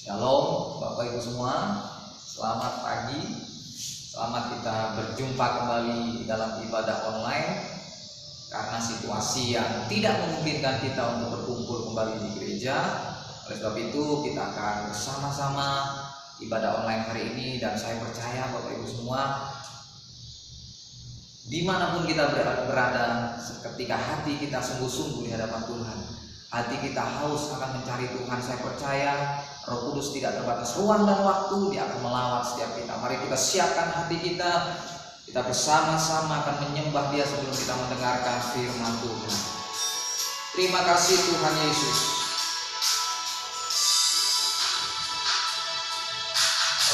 Shalom Bapak Ibu semua, selamat pagi. Selamat kita berjumpa kembali dalam ibadah online. Karena situasi yang tidak memungkinkan kita untuk berkumpul kembali di gereja, oleh sebab itu kita akan bersama-sama ibadah online hari ini. Dan saya percaya Bapak Ibu semua, dimanapun kita berada, ketika hati kita sungguh-sungguh di hadapan Tuhan, hati kita haus akan mencari Tuhan, saya percaya Roh Kudus tidak terbatas ruang dan waktu, Dia akan melawat setiap kita. Mari kita siapkan hati kita bersama-sama akan menyembah Dia sebelum kita mendengarkan firman Tuhan. Terima kasih Tuhan Yesus.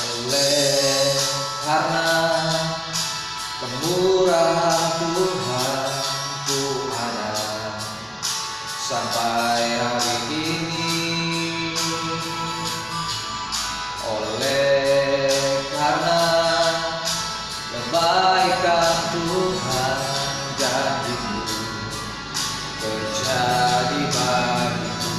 Oleh karena kemurahan Tuhan ku ada sampai hari ini. Oleh karena kebaikan Tuhan janji-Mu terjadi bagiku,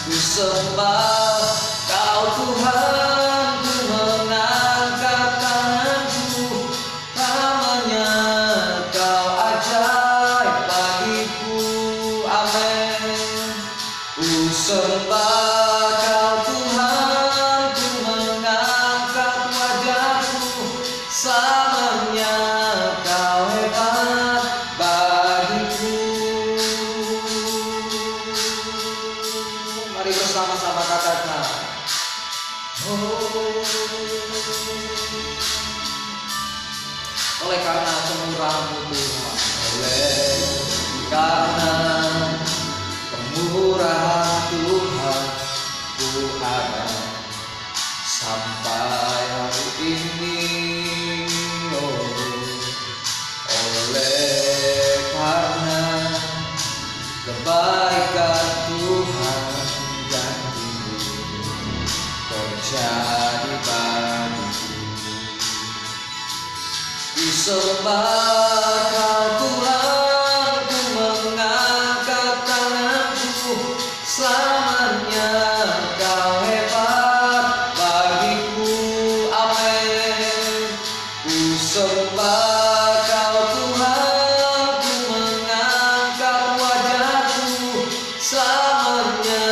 ku sembah Kau Tuhan, ku mengangkat tanganku, namanya Kau ajaib bagiku, amin. Ku sembah Kau Tuhan, ku mengangkat wajahku, selamanya Kau hebat bagiku. Mari bersama-sama katakan, oleh karena kemurahan-Mu Tuhan, oleh karena kemurahan Tuhan ku ada sampai hari ini. Oleh karena kebaikan Tuhan janji-Mu terjadi bagiku, ku sembah Kau Tuhan, ku mengangkat tanganku, selamanya Kau hebat bagiku, amin. Ku sembah Kau Tuhan, ku mengangkat wajahku, selamanya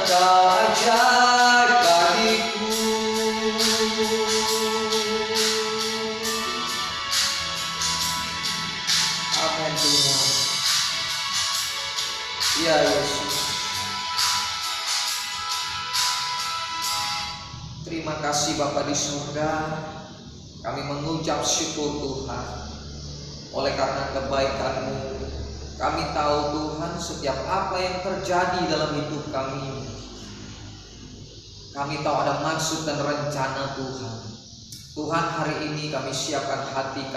Kau ajaib bagiku. Amin Tuhan. Ya Yesus, terima kasih Bapa di surga. Kami mengucap syukur Tuhan, oleh karena kebaikan-Mu. Kami tahu Tuhan setiap apa yang terjadi dalam hidup kami. Kami tahu ada maksud dan rencana Tuhan. Tuhan, hari ini kami siapkan hati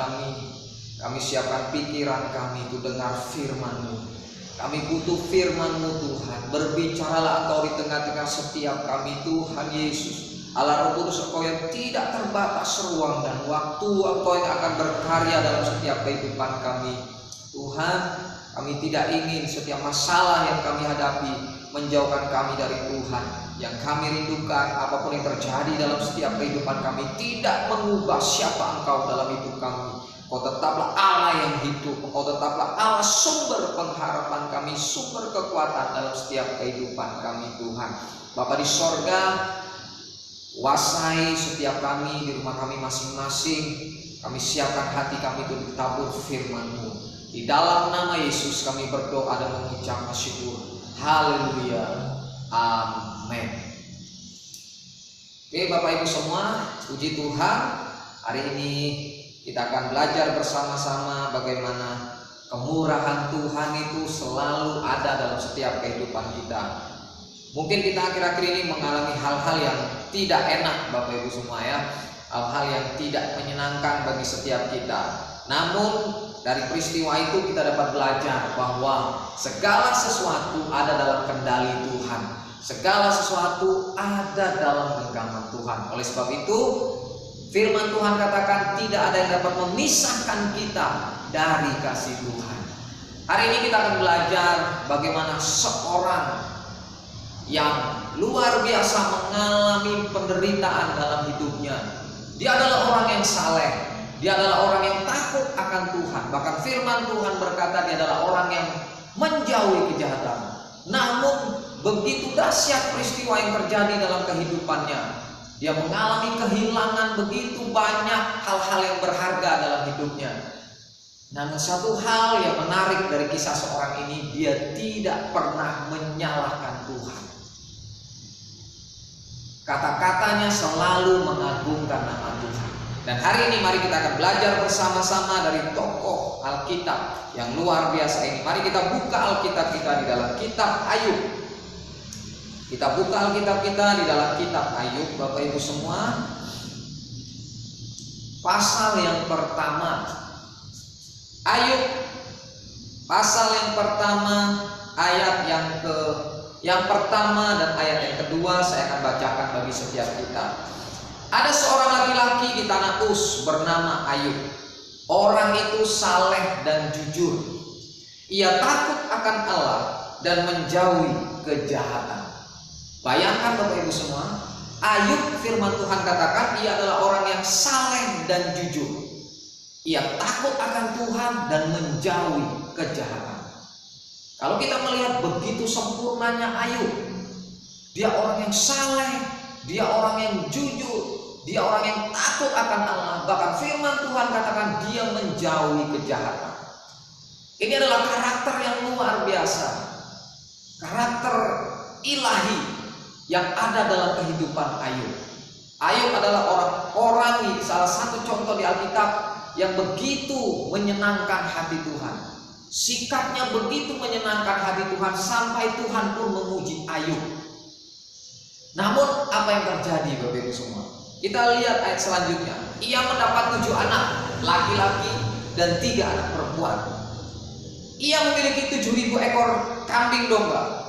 kami siapkan pikiran kami untuk dengar firman-Mu. Kami butuh firman-Mu Tuhan. Berbicaralah Engkau di tengah-tengah setiap kami Tuhan Yesus. Allah Roh Kudus, Engkau yang tidak terbatas ruang dan waktu, Engkau yang akan berkarya dalam setiap kehidupan kami. Tuhan, kami tidak ingin setiap masalah yang kami hadapi menjauhkan kami dari Tuhan. Yang kami rindukan, apapun yang terjadi dalam setiap kehidupan kami tidak mengubah siapa Engkau dalam hidup kami. Engkau tetaplah Allah yang hidup. Engkau tetaplah Allah sumber pengharapan kami, sumber kekuatan dalam setiap kehidupan kami Tuhan. Bapa di sorga, kuasai setiap kami di rumah kami masing-masing. Kami siapkan hati kami untuk ditabur firman-Mu. Di dalam nama Yesus kami berdoa dan mengucap syukur. Haleluya. Amin. Oke Bapak Ibu semua, puji Tuhan. Hari ini kita akan belajar bersama-sama bagaimana kemurahan Tuhan itu selalu ada dalam setiap kehidupan kita. Mungkin kita akhir-akhir ini mengalami hal-hal yang tidak enak Bapak Ibu semua ya, hal-hal yang tidak menyenangkan bagi setiap kita. Namun dari peristiwa itu kita dapat belajar bahwa segala sesuatu ada dalam kendali Tuhan. Segala sesuatu ada dalam genggaman Tuhan. Oleh sebab itu firman Tuhan katakan tidak ada yang dapat memisahkan kita dari kasih Tuhan. Hari ini kita akan belajar bagaimana seorang yang luar biasa mengalami penderitaan dalam hidupnya. Dia adalah orang yang saleh, dia adalah orang yang takut akan Tuhan. Bahkan firman Tuhan berkata dia adalah orang yang menjauhi kejahatan. Namun begitu dahsyat peristiwa yang terjadi dalam kehidupannya, dia mengalami kehilangan begitu banyak hal-hal yang berharga dalam hidupnya. Namun satu hal yang menarik dari kisah seorang ini, dia tidak pernah menyalahkan Tuhan. Kata-katanya selalu mengagungkan nama Tuhan. Dan hari ini mari kita akan belajar bersama-sama dari tokoh Alkitab yang luar biasa ini. Mari kita buka Alkitab kita di dalam kitab Ayub. Kita buka Alkitab kita di dalam kitab Ayub, Bapak Ibu semua. Pasal yang pertama. Ayub pasal yang pertama, ayat yang pertama dan ayat yang kedua saya akan bacakan bagi setiap kita. Ada seorang laki-laki di tanah Uz bernama Ayub. Orang itu saleh dan jujur. Ia takut akan Allah dan menjauhi kejahatan. Bayangkan Bapak Ibu semua, Ayub firman Tuhan katakan ia adalah orang yang saleh dan jujur. Ia takut akan Tuhan dan menjauhi kejahatan. Kalau kita melihat begitu sempurnanya Ayub, dia orang yang saleh, dia orang yang jujur, dia orang yang takut akan Allah. Bahkan firman Tuhan katakan dia menjauhi kejahatan. Ini adalah karakter yang luar biasa, karakter ilahi yang ada dalam kehidupan Ayub. Ayub adalah orang salah satu contoh di Alkitab yang begitu menyenangkan hati Tuhan. Sikapnya begitu menyenangkan hati Tuhan sampai Tuhan pun memuji Ayub. Namun apa yang terjadi Bapak Ibu semua? Kita lihat ayat selanjutnya. Ia mendapat 7 anak laki-laki dan 3 anak perempuan. Ia memiliki 7.000 ekor kambing domba,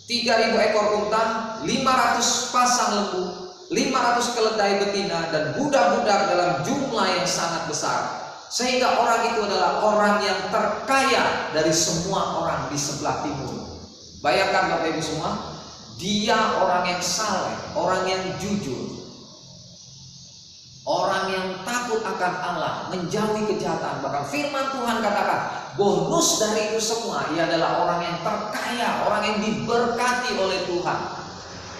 3.000 ekor unta, 500 pasang lembu, 500 keledai betina, dan budak-budak dalam jumlah yang sangat besar. Sehingga orang itu adalah orang yang terkaya dari semua orang di sebelah timur. Bayangkan Bapak Ibu semua, dia orang yang saleh, orang yang jujur, orang yang takut akan Allah, menjauhi kejahatan. Bahkan firman Tuhan katakan bonus dari itu semua, ia adalah orang yang terkaya, orang yang diberkati oleh Tuhan,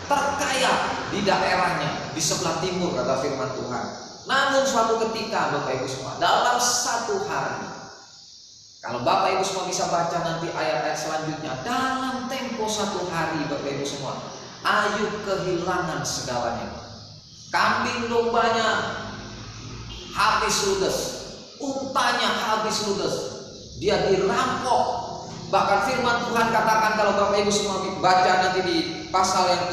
terkaya di daerahnya di sebelah timur kata firman Tuhan. Namun suatu ketika Bapak Ibu semua, dalam satu hari, kalau Bapak Ibu semua bisa baca nanti ayat-ayat selanjutnya, dalam tempo satu hari Bapak Ibu semua, Ayub kehilangan segalanya. Kambing dombanya habis ludes, untanya habis ludes, dia dirampok. Bahkan firman Tuhan katakan, kalau Bapak Ibu semua baca nanti di pasal yang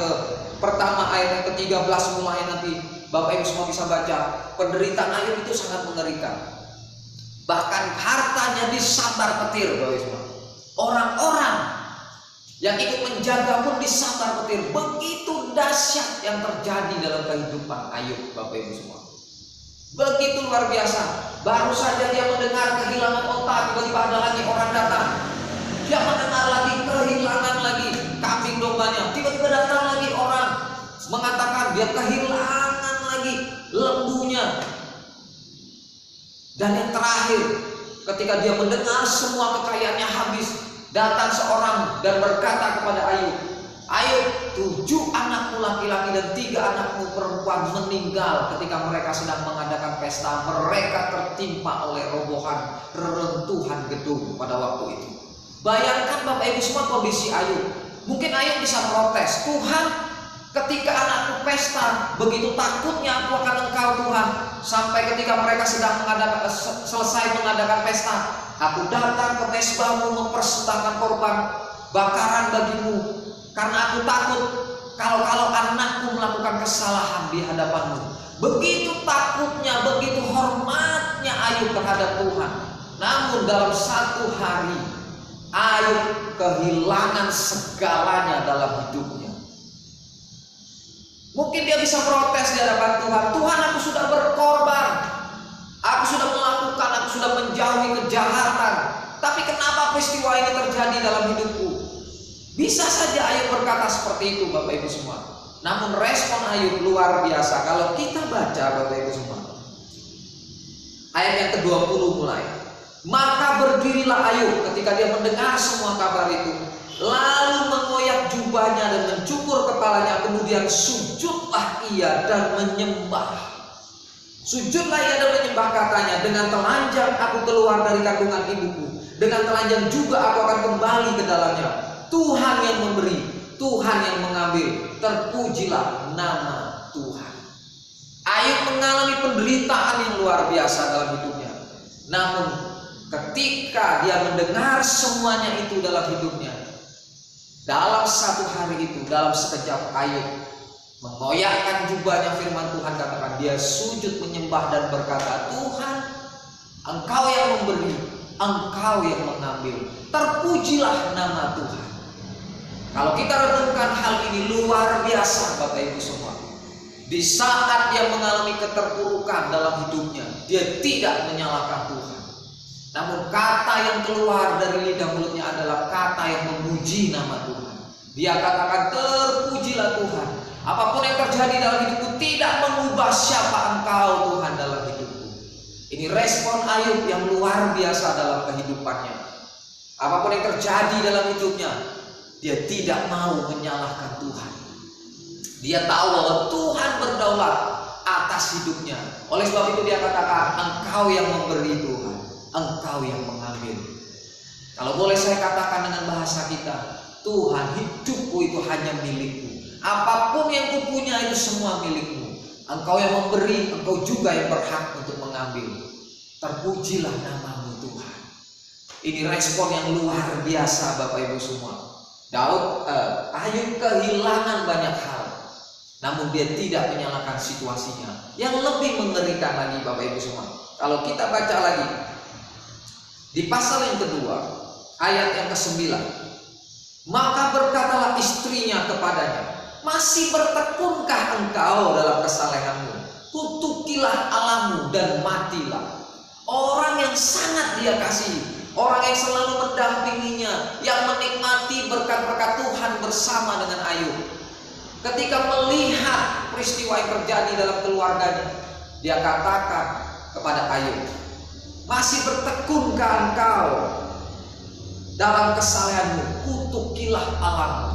pertama ayat yang ke-13 mulai nanti, Bapak Ibu semua bisa baca, penderitaan Ayub itu sangat mengerikan. Bahkan hartanya disambar petir Bapak Ibu semua. Orang-orang yang ikut menjaga pun disambar petir. Begitu dahsyat yang terjadi dalam kehidupan Ayub Bapak Ibu semua. Begitu luar biasa. Baru saja dia mendengar kehilangan onta, tiba-tiba ada lagi orang datang. Dia mendengar lagi kehilangan lagi kambing dombanya. Tiba-tiba datang lagi orang mengatakan dia kehilangan lagi lembunya. Dan yang terakhir, ketika dia mendengar semua kekayaannya habis, datang seorang dan berkata kepada Ayub, Ayub, 7 anakmu laki-laki dan 3 anakmu perempuan meninggal ketika mereka sedang mengadakan pesta. Mereka tertimpa oleh robohan reruntuhan gedung pada waktu itu. Bayangkan Bapak Ibu semua kondisi Ayub. Mungkin Ayub bisa protes, Tuhan, ketika anakku pesta, begitu takutnya aku akan Engkau Tuhan. Sampai ketika mereka sedang selesai mengadakan pesta, aku datang ke mezbahmu mempersembahkan korban bakaran bagimu, karena aku takut kalau anakku melakukan kesalahan di hadapanmu. Begitu takutnya, begitu hormatnya Ayub terhadap Tuhan. Namun dalam satu hari, Ayub kehilangan segalanya dalam hidupnya. Mungkin dia bisa protes di hadapan Tuhan, Tuhan, aku sudah berkorban, aku sudah melakukan, aku sudah menjauhi kejahatan, tapi kenapa peristiwa ini terjadi dalam hidupku? Bisa saja Ayub berkata seperti itu Bapak Ibu semua. Namun respon Ayub luar biasa. Kalau kita baca Bapak Ibu semua, ayat yang ke-20 mulai. Maka berdirilah Ayub ketika dia mendengar semua kabar itu, lalu mengoyak jubahnya dan mencukur kepalanya, kemudian sujudlah ia dan menyembah. Sujudlah ia dan menyembah, katanya, dengan telanjang aku keluar dari kandungan ibuku, dengan telanjang juga aku akan kembali ke dalamnya. Tuhan yang memberi, Tuhan yang mengambil, terpujilah nama Tuhan. Ayub mengalami penderitaan yang luar biasa dalam hidupnya. Namun ketika dia mendengar semuanya itu dalam hidupnya, dalam satu hari itu, dalam sekejap Ayub mengoyakkan jubahnya, firman Tuhan katakan dia sujud menyembah dan berkata, Tuhan, Engkau yang memberi, Engkau yang mengambil, terpujilah nama Tuhan. Kalau kita renungkan hal ini luar biasa Bapak Ibu semua. Di saat dia mengalami keterpurukan dalam hidupnya, dia tidak menyalahkan Tuhan. Namun kata yang keluar dari lidah mulutnya adalah kata yang memuji nama Tuhan. Dia katakan, terpujilah Tuhan. Apapun yang terjadi dalam hidupku tidak mengubah siapa Engkau Tuhan dalam hidupku. Ini respon Ayub yang luar biasa dalam kehidupannya. Apapun yang terjadi dalam hidupnya, dia tidak mau menyalahkan Tuhan. Dia tahu bahwa Tuhan berdaulat atas hidupnya. Oleh sebab itu dia katakan, Engkau yang memberi Tuhan, Engkau yang mengambil. Kalau boleh saya katakan dengan bahasa kita, Tuhan, hidupku itu hanya milikmu. Apapun yang kupunya itu semua milikmu. Engkau yang memberi, Engkau juga yang berhak untuk mengambil. Terpujilah namamu Tuhan. Ini respon yang luar biasa Bapak Ibu semua. Ayub kehilangan banyak hal, namun dia tidak menyalahkan situasinya. Yang lebih mengerikan lagi Bapak Ibu semua, kalau kita baca lagi di pasal yang kedua, ayat yang ke-9. Maka berkatalah istrinya kepadanya, masih bertekunkah engkau dalam kesalehanmu? Kutukilah Allahmu dan matilah. Orang yang sangat dia kasihi, orang yang selalu mendampinginya, yang menikmati berkat-berkat Tuhan bersama dengan Ayub. Ketika melihat peristiwa yang terjadi dalam keluarganya, dia katakan kepada Ayub, masih bertekunkah engkau dalam kesalehanmu? Kutukilah Allahmu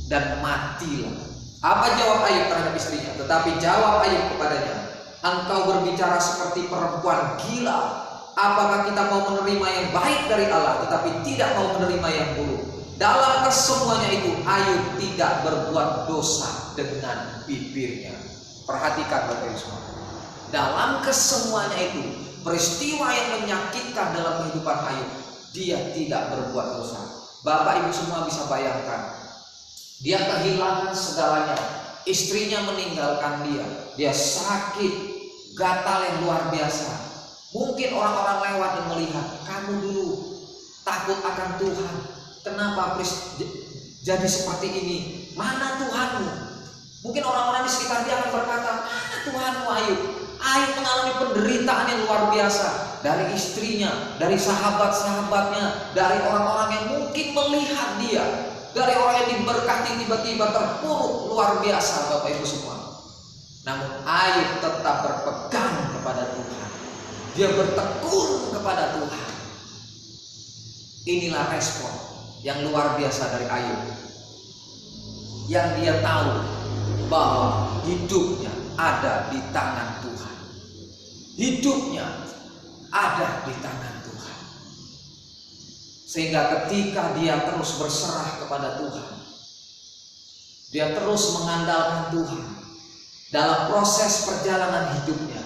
dan matilah. Apa jawab Ayub terhadap istrinya? Tetapi jawab Ayub kepadanya, engkau berbicara seperti perempuan gila. Apakah kita mau menerima yang baik dari Allah tetapi tidak mau menerima yang buruk? Dalam kesemuanya itu Ayub tidak berbuat dosa dengan bibirnya. Perhatikan Bapak Ibu semua. Dalam kesemuanya itu, peristiwa yang menyakitkan dalam kehidupan Ayub, dia tidak berbuat dosa. Bapak Ibu semua bisa bayangkan, dia kehilangan segalanya. Istrinya meninggalkan dia. Dia sakit, gatal yang luar biasa. Mungkin orang-orang lewat dan melihat, kamu dulu takut akan Tuhan, kenapa jadi seperti ini? Mana Tuhanmu? Mungkin orang-orang di sekitar dia akan berkata, mana Tuhanmu Ayub? Ayub mengalami penderitaan yang luar biasa. Dari istrinya, dari sahabat-sahabatnya, dari orang-orang yang mungkin melihat dia, dari orang yang diberkati tiba-tiba terpuruk luar biasa Bapak Ibu semua. Namun Ayub tetap berpegang kepada Tuhan. Dia bertekun kepada Tuhan. Inilah respon yang luar biasa dari Ayub, yang dia tahu bahwa hidupnya ada di tangan Tuhan. Hidupnya ada di tangan Tuhan. Sehingga ketika dia terus berserah kepada Tuhan, dia terus mengandalkan Tuhan dalam proses perjalanan hidupnya,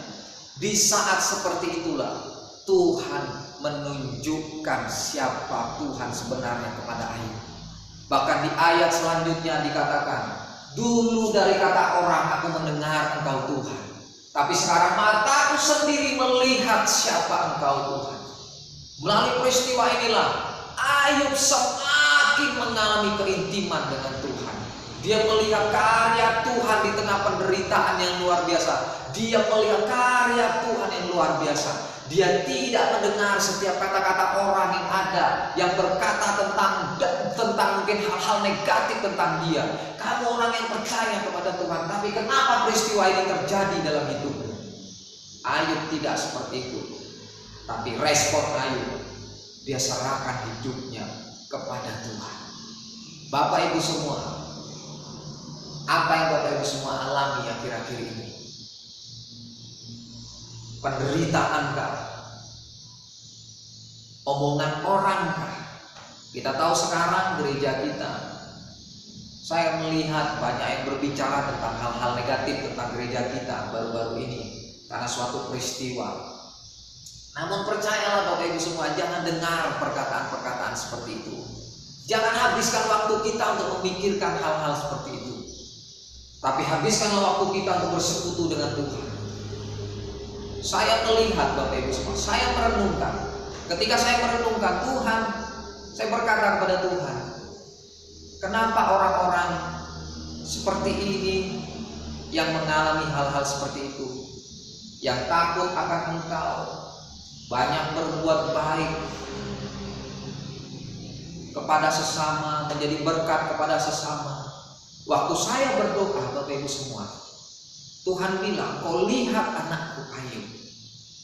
di saat seperti itulah Tuhan menunjukkan siapa Tuhan sebenarnya kepada Ayub. Bahkan di ayat selanjutnya dikatakan, dulu dari kata orang aku mendengar engkau Tuhan, tapi sekarang mataku sendiri melihat siapa engkau Tuhan. Melalui peristiwa inilah Ayub semakin mengalami keintiman dengan Tuhan. Dia melihat karya Tuhan di tengah penderitaan yang luar biasa. Dia melihat karya Tuhan yang luar biasa. Dia tidak mendengar setiap kata-kata orang yang ada, yang berkata tentang mungkin hal-hal negatif tentang dia. Kamu orang yang percaya kepada Tuhan, tapi kenapa peristiwa ini terjadi dalam hidupmu? Ayub tidak seperti itu. Tapi respon Ayub, dia serahkan hidupnya kepada Tuhan. Bapak Ibu semua, apa yang Bapak Ibu semua alami akhir-akhir ini? Penderitaan kah? Omongan orang kah? Kita tahu sekarang gereja kita, saya melihat banyak yang berbicara tentang hal-hal negatif tentang gereja kita baru-baru ini karena suatu peristiwa. Namun percayalah Bapak Ibu semua, jangan dengar perkataan-perkataan seperti itu. Jangan habiskan waktu kita untuk memikirkan hal-hal seperti itu. Tapi habiskanlah waktu kita untuk bersekutu dengan Tuhan. Saya melihat Bapak Ibu semua, saya merenungkan. Ketika saya merenungkan Tuhan, saya berkata kepada Tuhan, kenapa orang-orang seperti ini yang mengalami hal-hal seperti itu, yang takut akan Engkau, banyak berbuat baik kepada sesama, menjadi berkat kepada sesama. Waktu saya berdoa Bapak Ibu semua, Tuhan bilang, kau lihat anakku Ayub.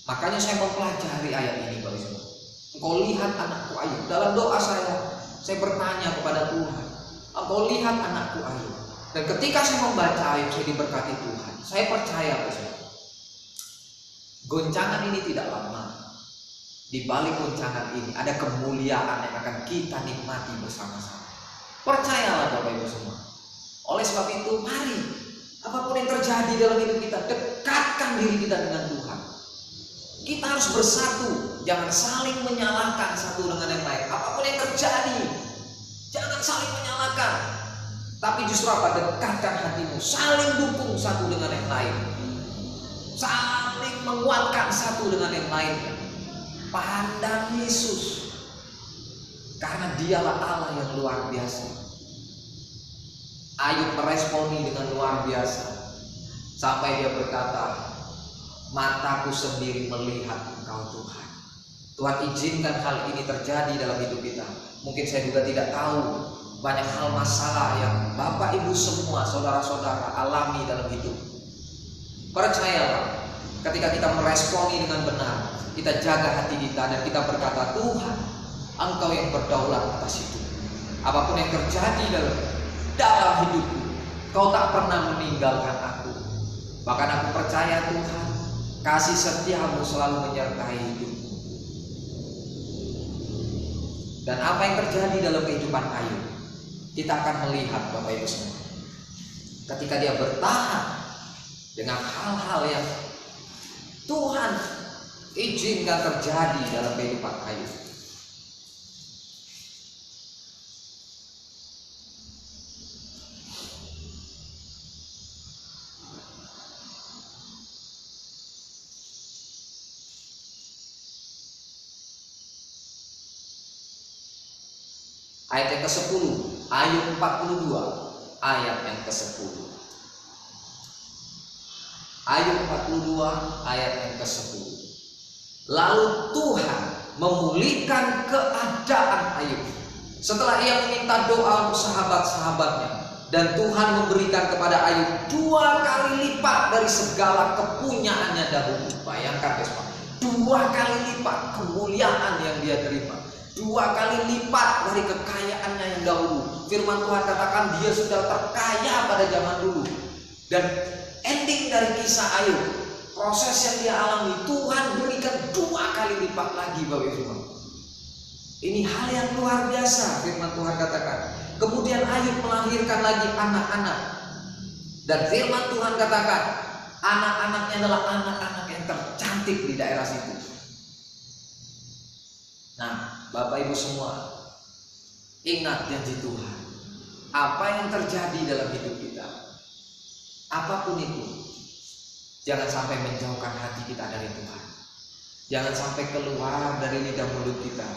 Makanya saya mempelajari ayat ini Bapak Ibu semua. Kau lihat anakku Ayub. Dalam doa saya bertanya kepada Tuhan, kau lihat anakku Ayub. Dan ketika saya membaca Ayub, saya diberkati Tuhan. Saya percaya Bapak Ibu, goncangan ini tidak lama. Di balik goncangan ini ada kemuliaan yang akan kita nikmati bersama-sama. Percayalah Bapak Ibu semua. Oleh sebab itu, mari apapun yang terjadi dalam hidup kita, dekatkan diri kita dengan Tuhan. Kita harus bersatu, jangan saling menyalahkan satu dengan yang lain. Apapun yang terjadi, jangan saling menyalahkan, tapi justru apa? Dekatkan hatimu, saling dukung satu dengan yang lain, saling menguatkan satu dengan yang lain. Pandang Yesus, karena dialah Allah yang luar biasa. Ayub meresponi dengan luar biasa, sampai dia berkata, mataku sendiri melihat Engkau Tuhan. Tuhan izinkan hal ini terjadi dalam hidup kita. Mungkin saya juga tidak tahu banyak hal masalah yang Bapak Ibu semua, saudara-saudara alami dalam hidup. Percayalah, ketika kita meresponi dengan benar, kita jaga hati kita dan kita berkata, Tuhan, Engkau yang berdaulat atas hidup. Apapun yang terjadi dalam hidupku, Kau tak pernah meninggalkan aku. Bahkan aku percaya Tuhan, kasih setiamu selalu menyertai hidupku. Dan apa yang terjadi dalam kehidupan Ayub, kita akan melihat Bapak Ibu semua. Ketika dia bertahan dengan hal-hal yang Tuhan izinkan terjadi dalam kehidupan Ayub. Ayat yang ke-10, Ayub 42, ayat yang ke-10. Ayub 42, ayat yang ke-10. Lalu Tuhan memulihkan keadaan Ayub setelah ia meminta doa untuk sahabat-sahabatnya, dan Tuhan memberikan kepada Ayub 2 kali lipat dari segala kepunyaannya dahulu. Bayangkan guys, 2 kali lipat kemuliaan yang dia terima, 2 kali lipat dari kekayaannya yang dahulu. Firman Tuhan katakan dia sudah terkaya pada zaman dulu. Dan ending dari kisah Ayub, proses yang dia alami, Tuhan berikan 2 kali lipat lagi Bapak Ibu. Ini hal yang luar biasa. Firman Tuhan katakan, kemudian Ayub melahirkan lagi anak-anak. Dan firman Tuhan katakan, anak-anaknya adalah anak-anak yang tercantik di daerah situ. Nah, Bapak Ibu semua, ingat janji Tuhan. Apa yang terjadi dalam hidup kita, apapun itu, jangan sampai menjauhkan hati kita dari Tuhan. Jangan sampai keluar dari lidah mulut kita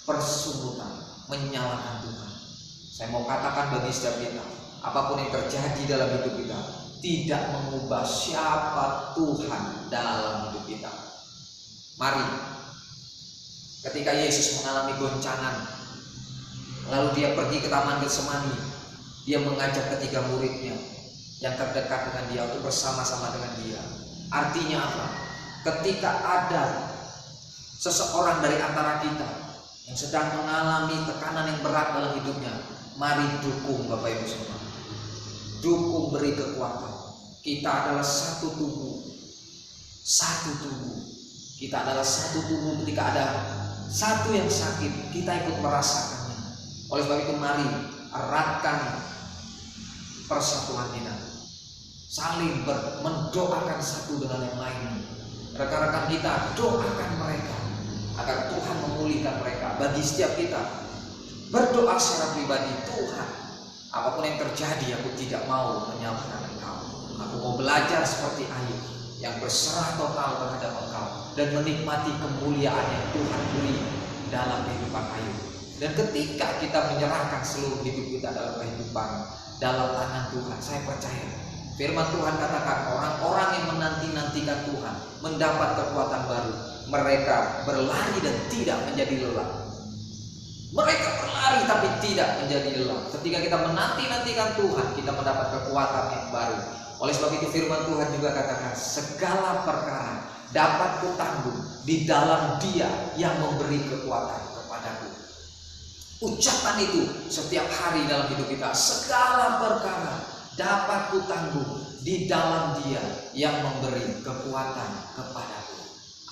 persungguhan, menyalahkan Tuhan. Saya mau katakan bagi setiap kita, apapun yang terjadi dalam hidup kita tidak mengubah siapa Tuhan dalam hidup kita. Mari, ketika Yesus mengalami goncangan, Lalu dia pergi ke Taman Getsemani. Dia mengajak ketiga muridnya yang terdekat dengan dia untuk bersama-sama dengan dia. Artinya apa? Ketika ada seseorang dari antara kita yang sedang mengalami tekanan yang berat dalam hidupnya, mari dukung Bapak Ibu semua. Dukung, beri kekuatan. Kita adalah satu tubuh. Satu tubuh. Kita adalah satu tubuh. Ketika ada satu yang sakit, kita ikut merasakannya. Oleh sebab itu mari eratkan persatuan kita. Saling mendoakan satu dengan yang lain. Rekan-rekan kita, doakan mereka agar Tuhan memulihkan mereka. Bagi setiap kita, berdoa secara pribadi, Tuhan, apapun yang terjadi, aku tidak mau menyalahkan Engkau. Aku mau belajar seperti Ayub yang berserah total terhadap Engkau dan menikmati kemuliaan yang Tuhan beri dalam kehidupan Ayub. Dan ketika kita menyerahkan seluruh hidup kita dalam kehidupan dalam tangan Tuhan, saya percaya firman Tuhan katakan orang-orang yang menanti-nantikan Tuhan mendapat kekuatan baru. Mereka berlari dan tidak menjadi lelah. Mereka berlari tapi tidak menjadi lelah. Ketika kita menanti-nantikan Tuhan, kita mendapat kekuatan yang baru. Oleh sebab itu firman Tuhan juga katakan, segala perkara dapat kutanggung di dalam Dia yang memberi kekuatan kepadaku. Ucapan itu setiap hari dalam hidup kita. Segala perkara dapat kutanggung di dalam Dia yang memberi kekuatan kepadaku.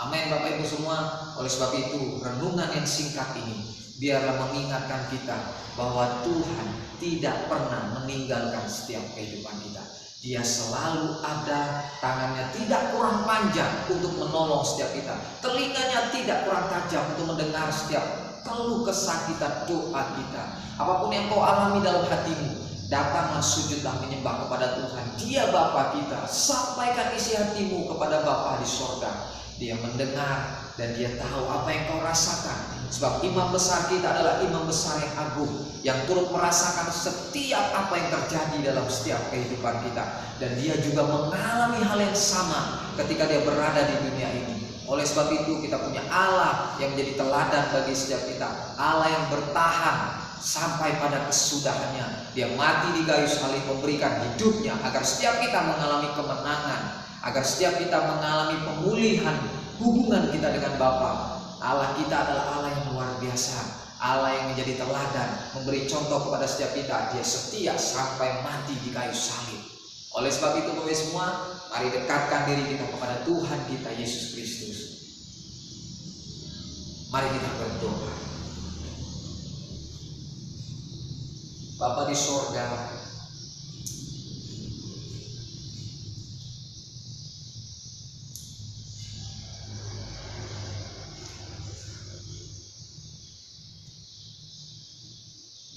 Amin Bapak Ibu semua. Oleh sebab itu renungan yang singkat ini biarlah mengingatkan kita bahwa Tuhan tidak pernah meninggalkan setiap kehidupan kita. Dia selalu ada, tangannya tidak kurang panjang untuk menolong setiap kita. Telinganya tidak kurang tajam untuk mendengar setiap keluh kesah kita, doa kita. Apapun yang kau alami dalam hatimu, datanglah sujudlah menyembah kepada Tuhan. Dia Bapa kita. Sampaikan isi hatimu kepada Bapa di sorga. Dia mendengar dan dia tahu apa yang kau rasakan. Sebab imam besar kita adalah imam besar yang agung, yang turut merasakan setiap apa yang terjadi dalam setiap kehidupan kita. Dan dia juga mengalami hal yang sama ketika dia berada di dunia ini. Oleh sebab itu kita punya Allah yang menjadi teladan bagi setiap kita. Allah yang bertahan sampai pada kesudahannya. Dia mati di kayu salib, memberikan hidupnya agar setiap kita mengalami kemenangan, agar setiap kita mengalami pemulihan hubungan kita dengan Bapa. Allah kita adalah Allah yang luar biasa, Allah yang menjadi teladan, memberi contoh kepada setiap kita. Dia setia sampai mati di kayu salib. Oleh sebab itu Bapak semua, mari dekatkan diri kita kepada Tuhan kita Yesus Kristus. Mari kita berdoa. Bapa di sorga,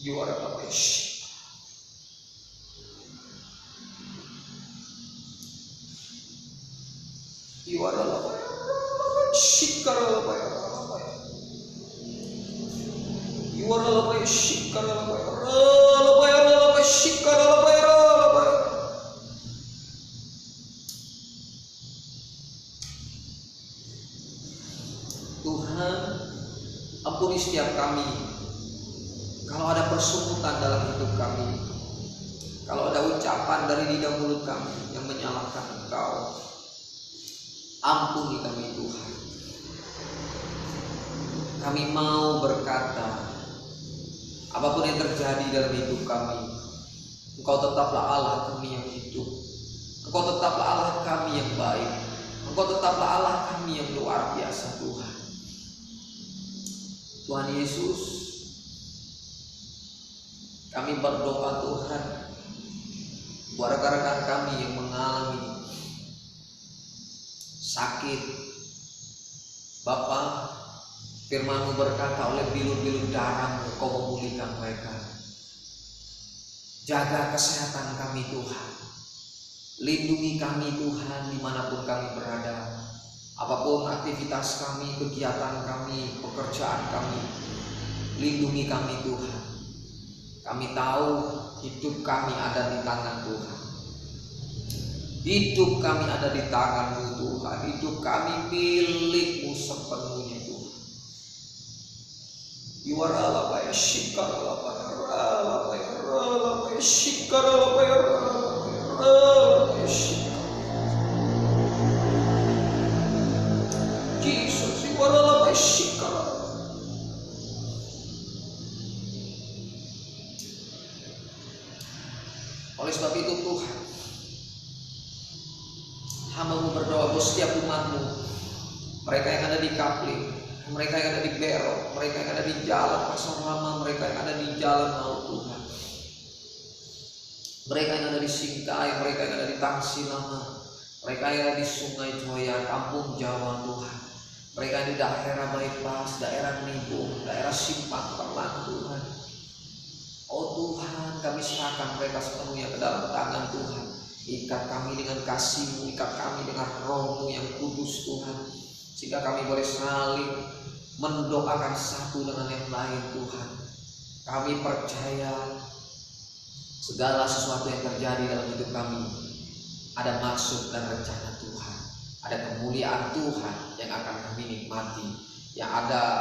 You are a wish. You are a lover. Shikara lover. You are a lover. Shikara lover. Lover. Shikara lover. Tuhan, ampuni setiap kami. Kalau ada persungutan dalam hidup kami, kalau ada ucapan dari lidah mulut kami yang menyalahkan Engkau, ampuni kami Tuhan. Kami mau berkata, apapun yang terjadi dalam hidup kami, Engkau tetaplah Allah kami yang hidup. Engkau tetaplah Allah kami yang baik. Engkau tetaplah Allah kami yang luar biasa Tuhan. Tuhan Yesus, kami berdoa Tuhan buat rekan-rekan kami yang mengalami sakit. Bapa, firman-Mu berkata, oleh bilur-bilur darah-Mu Kau memulihkan mereka. Jaga kesehatan kami Tuhan. Lindungi kami Tuhan dimanapun kami berada. Apapun aktivitas kami, kegiatan kami, pekerjaan kami, lindungi kami Tuhan. Kami tahu hidup kami ada di tangan Tuhan. Hidup kami ada di tangan-Mu Tuhan. Hidup kami milik-Mu sepenuhnya Tuhan. You are Allah, Shikara Allah. Oleh sebab itu Tuhan, hamba-Mu berdoa buat setiap umat-Mu, mereka yang ada di Kapling, mereka yang ada di Berok, mereka yang ada di jalan Pasar Lama, mereka yang ada di jalan Maut Tuhan, mereka yang ada di Singkai, mereka yang ada di Tangsi Lama, mereka yang ada di Sungai Joya, Kampung Jawa Tuhan, mereka yang di daerah Bypass, daerah Nibung, daerah Simpang Perlang Tuhan. Oh Tuhan, kami serahkan mereka sepenuhnya ke dalam tangan Tuhan. Ikat kami dengan kasih-Mu, ikat kami dengan Roh-Mu yang kudus Tuhan, sehingga kami boleh saling mendoakan satu dengan yang lain Tuhan. Kami percaya segala sesuatu yang terjadi dalam hidup kami ada maksud dan rencana Tuhan, ada kemuliaan Tuhan yang akan kami nikmati, yang ada